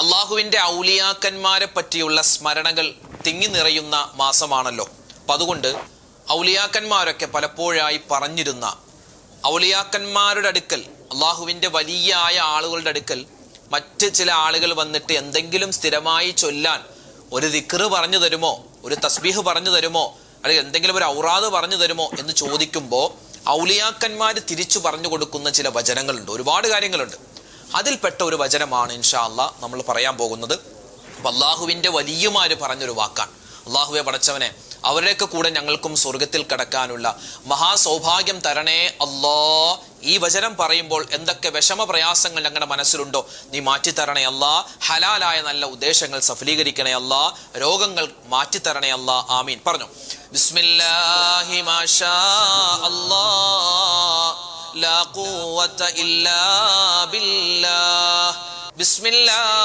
അള്ളാഹുവിന്റെ ഔലിയാക്കന്മാരെ പറ്റിയുള്ള സ്മരണകൾ തിങ്ങി നിറയുന്ന മാസമാണല്ലോ. അപ്പം അതുകൊണ്ട് ഔലിയാക്കന്മാരൊക്കെ പലപ്പോഴായി പറഞ്ഞിരുന്ന ഔലിയാക്കന്മാരുടെ അടുക്കൽ, അള്ളാഹുവിന്റെ വലിയ ആളുകളുടെ അടുക്കൽ മറ്റ് ചില ആളുകൾ വന്നിട്ട് എന്തെങ്കിലും സ്ഥിരമായി ചൊല്ലാൻ ഒരു ദിക്റ് പറഞ്ഞു തരുമോ, ഒരു തസ്ബീഹ് പറഞ്ഞു തരുമോ, അല്ലെങ്കിൽ എന്തെങ്കിലും ഒരു ഔറാദ് പറഞ്ഞു തരുമോ എന്ന് ചോദിക്കുമ്പോൾ ഔലിയാക്കന്മാർ തിരിച്ചു പറഞ്ഞു കൊടുക്കുന്ന ചില വചനങ്ങളുണ്ട്, ഒരുപാട് കാര്യങ്ങളുണ്ട്. അതിൽപ്പെട്ട ഒരു വചനമാണ് ഇൻഷാ അല്ലാഹ് നമ്മൾ പറയാൻ പോകുന്നത്. അപ്പം അള്ളാഹുവിൻ്റെ വലിയമാര് പറഞ്ഞൊരു വാക്കാണ്. അള്ളാഹുവെ പടച്ചവനെ, അവരുടെയൊക്കെ കൂടെ ഞങ്ങൾക്കും സ്വർഗത്തിൽ കടക്കാനുള്ള മഹാസൗഭാഗ്യം തരണേ അല്ലാ. ഈ വചനം പറയുമ്പോൾ എന്തൊക്കെ വിഷമ പ്രയാസങ്ങൾ ഞങ്ങളുടെ മനസ്സിലുണ്ടോ നീ മാറ്റിത്തരണേ അല്ലാ. ഹലാലായ നല്ല ഉദ്ദേശങ്ങൾ സഫലീകരിക്കണേ അല്ലാ. രോഗങ്ങൾ മാറ്റിത്തരണേ അല്ലാ. ആമീൻ. പറഞ്ഞു. ബിസ്മില്ലാഹി മാഷാ അല്ലാഹ് ലാ ഖുവത ഇല്ലാ ബില്ലാഹ്. ബിസ്മില്ലാഹ്